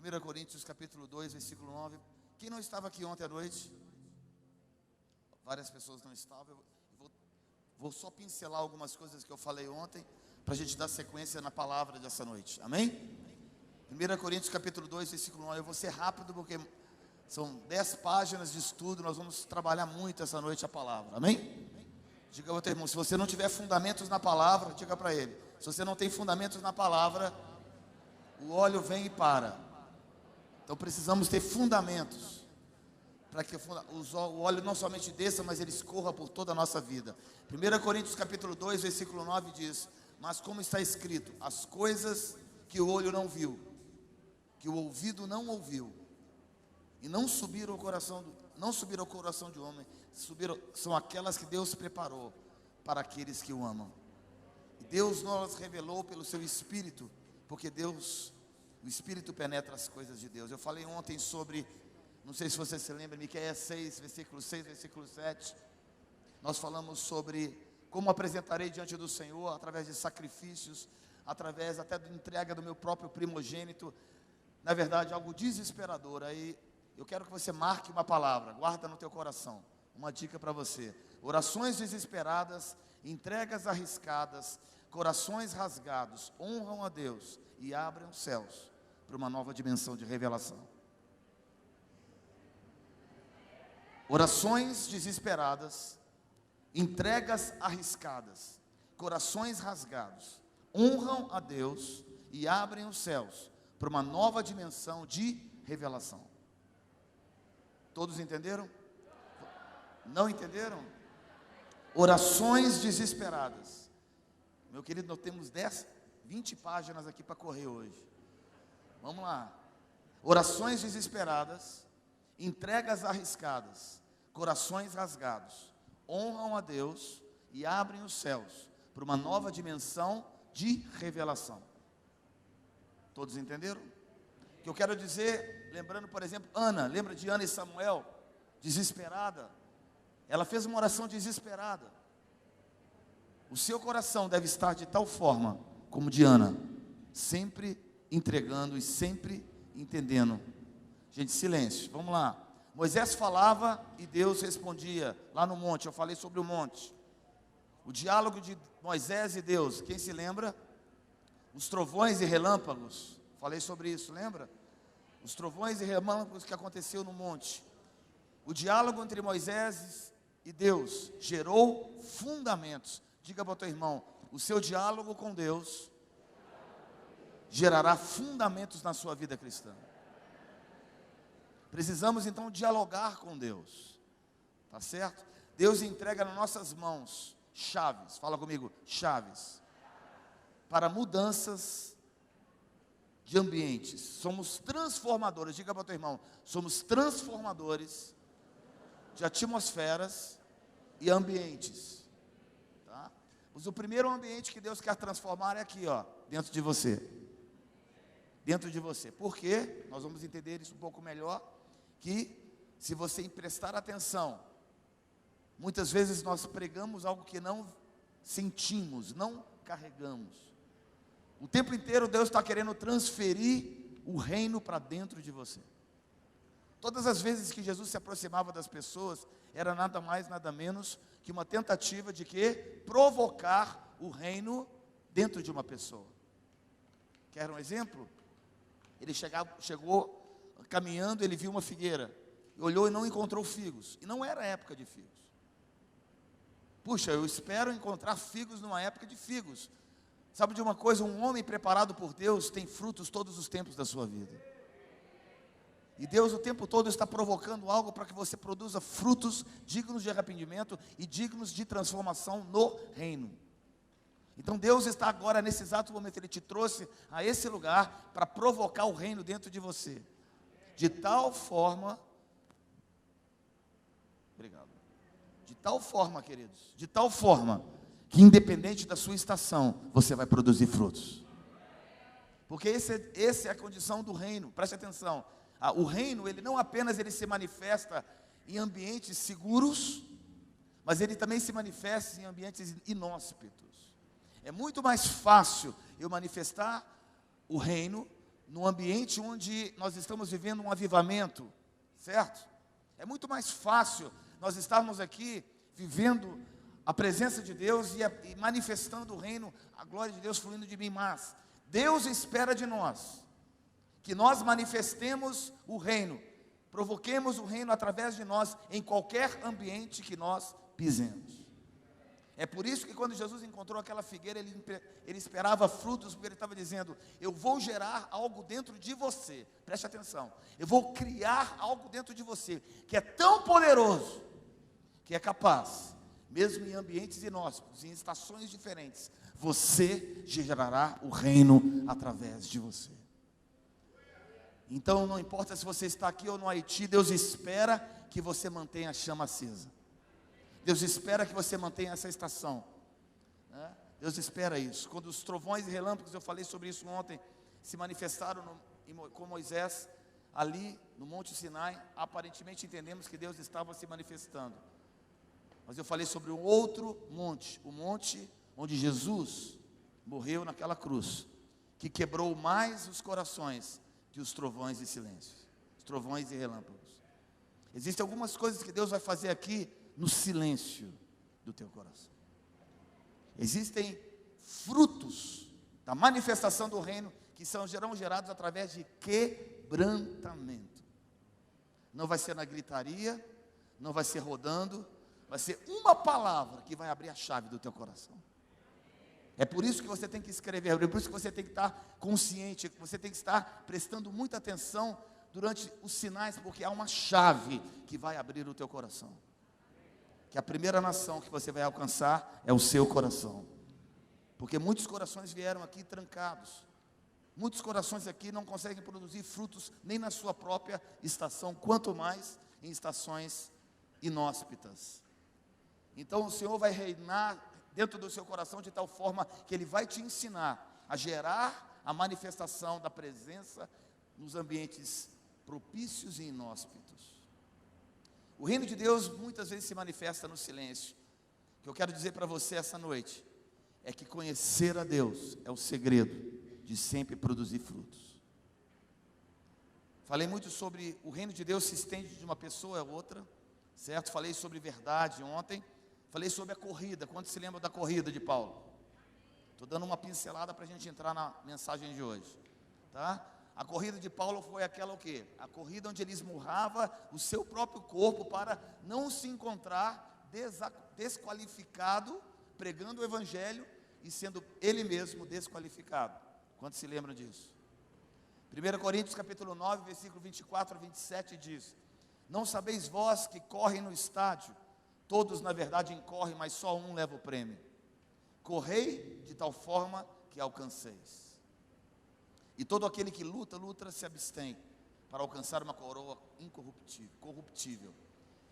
1 Coríntios capítulo 2, versículo 9. Quem não estava aqui ontem à noite? Várias pessoas não estavam. Vou só pincelar algumas coisas que eu falei ontem, para a gente dar sequência na palavra dessa noite. Amém? 1 Coríntios capítulo 2, versículo 9. Eu vou ser rápido porque são 10 páginas de estudo. Nós vamos trabalhar muito essa noite a palavra. Amém? Diga ao teu irmão, se você não tiver fundamentos na palavra, diga para ele. Se você não tem fundamentos na palavra, o óleo vem e para. Então precisamos ter fundamentos, para que o óleo não somente desça, mas ele escorra por toda a nossa vida. 1 Coríntios capítulo 2, versículo 9 diz: mas como está escrito, as coisas que o olho não viu, que o ouvido não ouviu, e não subiram ao coração de homem, são aquelas que Deus preparou para aqueles que o amam. E Deus nos revelou pelo seu Espírito, porque o Espírito penetra as coisas de Deus. Eu falei ontem sobre, não sei se você se lembra, Miqueias 6, versículo 6, versículo 7. Nós falamos sobre como apresentarei diante do Senhor, através de sacrifícios, através até da entrega do meu próprio primogênito. Na verdade, algo desesperador. Aí eu quero que você marque uma palavra, guarda no teu coração. Uma dica para você: orações desesperadas, entregas arriscadas, corações rasgados, honram a Deus e abrem os céus para uma nova dimensão de revelação. Orações desesperadas, entregas arriscadas, corações rasgados, honram a Deus e abrem os céus para uma nova dimensão de revelação. Todos entenderam? Não entenderam? Orações desesperadas. Meu querido, nós temos 20 páginas aqui para correr hoje. Vamos lá. Orações desesperadas, entregas arriscadas, corações rasgados, honram a Deus e abrem os céus para uma nova dimensão de revelação. Todos entenderam? O que eu quero dizer, lembrando, por exemplo, Ana, lembra de Ana e Samuel? Desesperada. Ela fez uma oração desesperada. O seu coração deve estar de tal forma como de Ana, sempre entregando e sempre entendendo. Gente, silêncio, vamos lá. Moisés falava e Deus respondia lá no monte. Eu falei sobre o monte. O diálogo de Moisés e Deus, quem se lembra? Os trovões e relâmpagos, falei sobre isso, lembra? Os trovões e relâmpagos que aconteceu no monte. O diálogo entre Moisés e Deus gerou fundamentos. Diga para o teu irmão, o seu diálogo com Deus gerará fundamentos na sua vida cristã. Precisamos então dialogar com Deus, tá certo? Deus entrega nas nossas mãos chaves, fala comigo, chaves, para mudanças de ambientes. Somos transformadores, diga para o teu irmão, somos transformadores de atmosferas e ambientes, tá? Mas o primeiro ambiente que Deus quer transformar é aqui, ó, dentro de você. Dentro de você. Por quê? Nós vamos entender isso um pouco melhor, que se você prestar atenção, muitas vezes nós pregamos algo que não sentimos, não carregamos. O tempo inteiro Deus está querendo transferir o reino para dentro de você. Todas as vezes que Jesus se aproximava das pessoas, era nada mais, nada menos que uma tentativa de quê? Provocar o reino dentro de uma pessoa. Quer um exemplo? Ele chegou caminhando, ele viu uma figueira, olhou e não encontrou figos, e não era época de figos. Puxa, eu espero encontrar figos numa época de figos. Sabe de uma coisa, um homem preparado por Deus tem frutos todos os tempos da sua vida. E Deus o tempo todo está provocando algo para que você produza frutos dignos de arrependimento e dignos de transformação no reino. Então Deus está agora, nesse exato momento, Ele te trouxe a esse lugar para provocar o reino dentro de você. De tal forma, obrigado, de tal forma, queridos, de tal forma, que independente da sua estação, você vai produzir frutos. Porque essa é a condição do reino, preste atenção. O reino, ele não apenas se manifesta em ambientes seguros, mas ele também se manifesta em ambientes inóspitos. É muito mais fácil eu manifestar o reino no ambiente onde nós estamos vivendo um avivamento, certo? É muito mais fácil nós estarmos aqui vivendo a presença de Deus e manifestando o reino, a glória de Deus fluindo de mim, mas Deus espera de nós que nós manifestemos o reino, provoquemos o reino através de nós em qualquer ambiente que nós pisemos. É por isso que quando Jesus encontrou aquela figueira, ele esperava frutos, porque ele estava dizendo: eu vou gerar algo dentro de você, preste atenção, eu vou criar algo dentro de você, que é tão poderoso, que é capaz, mesmo em ambientes inóspitos, em estações diferentes, você gerará o reino através de você. Então não importa se você está aqui ou no Haiti, Deus espera que você mantenha a chama acesa. Deus espera que você mantenha essa estação, né? Deus espera isso. Quando os trovões e relâmpagos, eu falei sobre isso ontem, se manifestaram com Moisés, ali no Monte Sinai, aparentemente entendemos que Deus estava se manifestando. Mas eu falei sobre um outro monte, o monte onde Jesus morreu naquela cruz, que quebrou mais os corações que os trovões e silêncios, os trovões e relâmpagos. Existem algumas coisas que Deus vai fazer aqui no silêncio do teu coração. Existem frutos da manifestação do reino que serão gerados através de quebrantamento. Não vai ser na gritaria, não vai ser rodando, vai ser uma palavra que vai abrir a chave do teu coração. É por isso que você tem que escrever, é por isso que você tem que estar consciente, que você tem que estar prestando muita atenção durante os sinais, porque há uma chave que vai abrir o teu coração. Que a primeira nação que você vai alcançar é o seu coração. Porque muitos corações vieram aqui trancados. Muitos corações aqui não conseguem produzir frutos nem na sua própria estação, quanto mais em estações inóspitas. Então o Senhor vai reinar dentro do seu coração de tal forma que Ele vai te ensinar a gerar a manifestação da presença nos ambientes propícios e inóspitos. O reino de Deus muitas vezes se manifesta no silêncio. O que eu quero dizer para você essa noite é que conhecer a Deus é o segredo de sempre produzir frutos. Falei muito sobre o reino de Deus se estende de uma pessoa a outra, certo? Falei sobre verdade ontem. Falei sobre a corrida. Quantos se lembram da corrida de Paulo? Estou dando uma pincelada para a gente entrar na mensagem de hoje, tá? A corrida de Paulo foi aquela o quê? A corrida onde ele esmurrava o seu próprio corpo para não se encontrar desqualificado, pregando o evangelho e sendo ele mesmo desqualificado. Quantos se lembram disso? 1 Coríntios capítulo 9, versículo 24 a 27 diz: não sabeis vós que correm no estádio, todos na verdade incorrem, mas só um leva o prêmio. Correi de tal forma que alcanceis. E todo aquele que luta, se abstém, para alcançar uma coroa corruptível.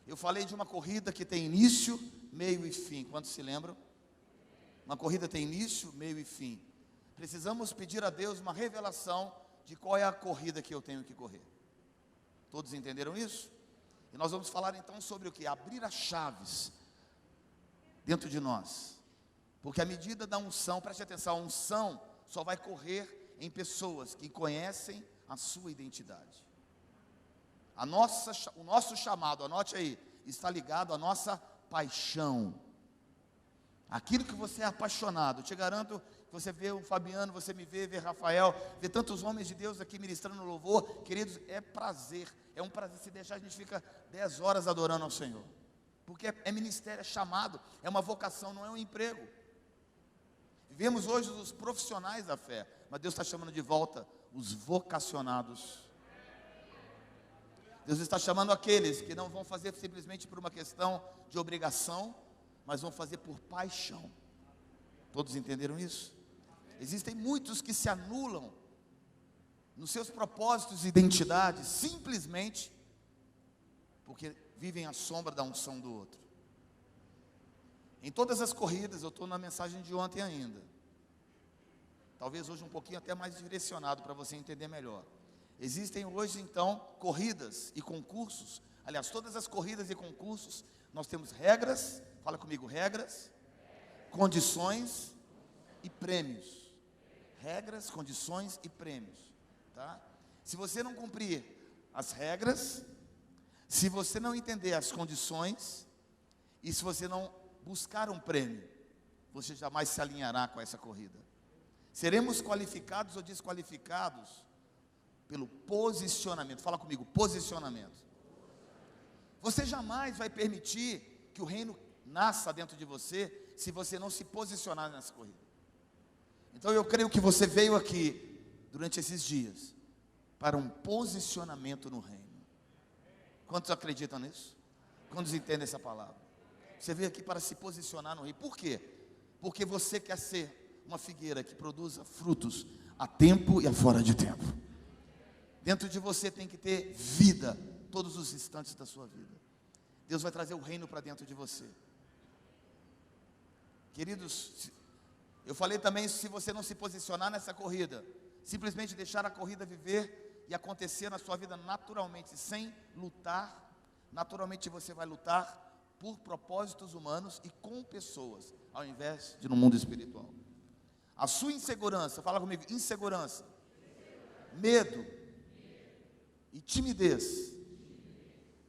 Eu falei de uma corrida que tem início, meio e fim. Quantos se lembram? Uma corrida tem início, meio e fim. Precisamos pedir a Deus uma revelação de qual é a corrida que eu tenho que correr. Todos entenderam isso? E nós vamos falar então sobre o que? Abrir as chaves dentro de nós. Porque a medida da unção, preste atenção, a unção só vai correr em pessoas que conhecem a sua identidade. O nosso chamado, anote aí, está ligado à nossa paixão. Aquilo que você é apaixonado. Te garanto que você vê o Fabiano, você me vê Rafael, vê tantos homens de Deus aqui ministrando no louvor. Queridos, é prazer, é um prazer. Se deixar, a gente fica 10 horas adorando ao Senhor. Porque é ministério, é chamado, é uma vocação, não é um emprego. Vivemos hoje os profissionais da fé, mas Deus está chamando de volta os vocacionados. Deus está chamando aqueles que não vão fazer simplesmente por uma questão de obrigação, mas vão fazer por paixão. Todos entenderam isso? Existem muitos que se anulam nos seus propósitos e identidades, simplesmente porque vivem à sombra da unção do outro. Em todas as corridas, eu estou na mensagem de ontem ainda. Talvez hoje um pouquinho até mais direcionado para você entender melhor. Existem hoje então corridas e concursos. Aliás, todas as corridas e concursos, nós temos regras, fala comigo, regras, condições e prêmios. Regras, condições e prêmios. tá? Se você não cumprir as regras, se você não entender as condições, e se você não buscar um prêmio, você jamais se alinhará com essa corrida. Seremos qualificados ou desqualificados pelo posicionamento. Fala comigo, posicionamento. Você jamais vai permitir que o reino nasça dentro de você, se você não se posicionar nessa corrida. Então eu creio que você veio aqui, durante esses dias, para um posicionamento no reino. Quantos acreditam nisso? Quantos entendem essa palavra? Você veio aqui para se posicionar no reino. Por quê? Porque você quer ser uma figueira que produza frutos a tempo e a fora de tempo. Dentro de você tem que ter vida, todos os instantes da sua vida. Deus vai trazer o reino para dentro de você. Queridos, eu falei também, se você não se posicionar nessa corrida, simplesmente deixar a corrida viver e acontecer na sua vida naturalmente, sem lutar, naturalmente você vai lutar por propósitos humanos e com pessoas, ao invés de no mundo espiritual. A sua insegurança, fala comigo, insegurança, medo e timidez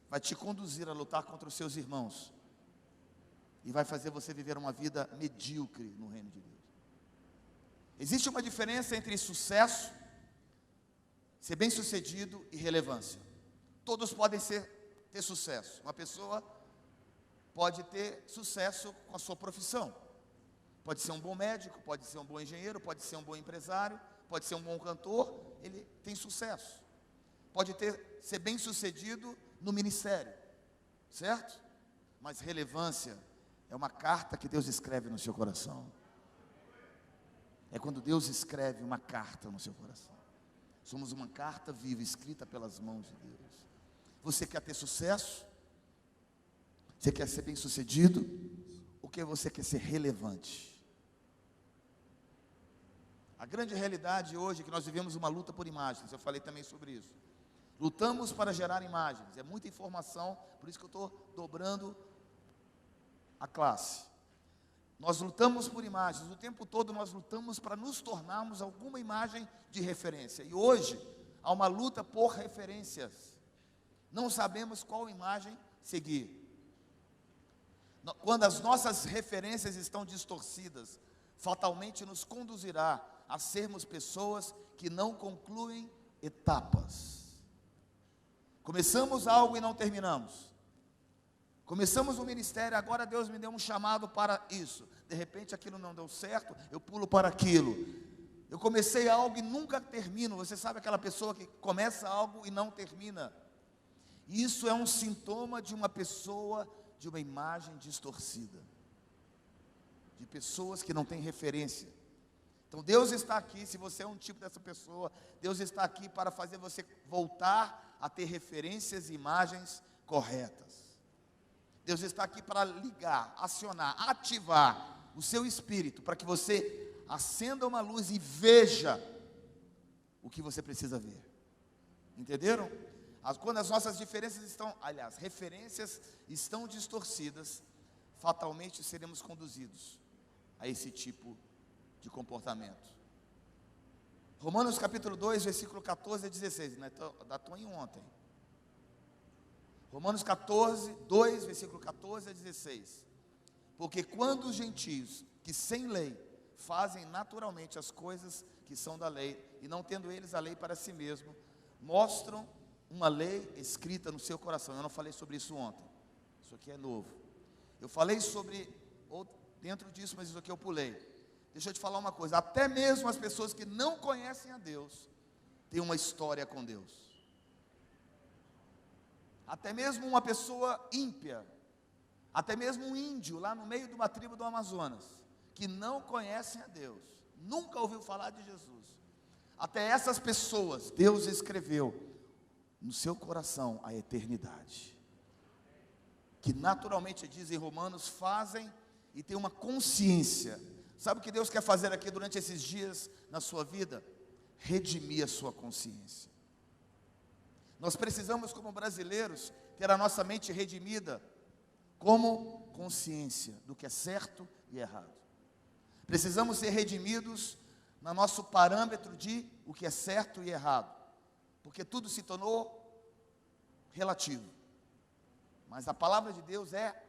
vai te conduzir a lutar contra os seus irmãos e vai fazer você viver uma vida medíocre no reino de Deus. Existe uma diferença entre sucesso, ser bem-sucedido e relevância. Todos podem ter sucesso. Uma pessoa pode ter sucesso com a sua profissão. Pode ser um bom médico, pode ser um bom engenheiro, pode ser um bom empresário, pode ser um bom cantor, ele tem sucesso. Pode ser bem-sucedido no ministério, certo? Mas relevância é uma carta que Deus escreve no seu coração. É quando Deus escreve uma carta no seu coração. Somos uma carta viva, escrita pelas mãos de Deus. Você quer ter sucesso? Você quer ser bem-sucedido? Ou você quer ser relevante? A grande realidade hoje é que nós vivemos uma luta por imagens. Eu falei também sobre isso. Lutamos para gerar imagens. É muita informação, por isso que eu estou dobrando a classe. Nós lutamos por imagens, o tempo todo nós lutamos para nos tornarmos alguma imagem de referência. E hoje há uma luta por referências. Não sabemos qual imagem seguir. Quando as nossas referências estão distorcidas, fatalmente nos conduzirá a sermos pessoas que não concluem etapas. Começamos algo e não terminamos. Começamos um ministério, agora Deus me deu um chamado para isso. De repente aquilo não deu certo, eu pulo para aquilo. Eu comecei algo e nunca termino. Você sabe aquela pessoa que começa algo e não termina? Isso é um sintoma de uma pessoa, de uma imagem distorcida. De pessoas que não têm referência. Então Deus está aqui, se você é um tipo dessa pessoa, Deus está aqui para fazer você voltar a ter referências e imagens corretas. Deus está aqui para ligar, acionar, ativar o seu espírito, para que você acenda uma luz e veja o que você precisa ver. Entenderam? Quando as nossas referências estão distorcidas, fatalmente seremos conduzidos a esse tipo de comportamento. Romanos capítulo 2, versículo 14 a 16, né? Datou em ontem. Romanos 2, versículo 14 a 16. Porque quando os gentios, que sem lei, fazem naturalmente as coisas que são da lei, e não tendo eles a lei para si mesmo, mostram uma lei escrita no seu coração. Eu não falei sobre isso ontem. Isso aqui é novo. Eu falei sobre, dentro disso, mas isso aqui eu pulei. Deixa eu te falar uma coisa. Até mesmo as pessoas que não conhecem a Deus, têm uma história com Deus. Até mesmo uma pessoa ímpia, até mesmo um índio lá no meio de uma tribo do Amazonas, que não conhecem a Deus, nunca ouviu falar de Jesus, até essas pessoas Deus escreveu no seu coração a eternidade, que naturalmente diz em Romanos, fazem e têm uma consciência. Sabe o que Deus quer fazer aqui durante esses dias na sua vida? Redimir a sua consciência. Nós precisamos, como brasileiros, ter a nossa mente redimida como consciência do que é certo e errado. Precisamos ser redimidos no nosso parâmetro de o que é certo e errado, porque tudo se tornou relativo. Mas a palavra de Deus é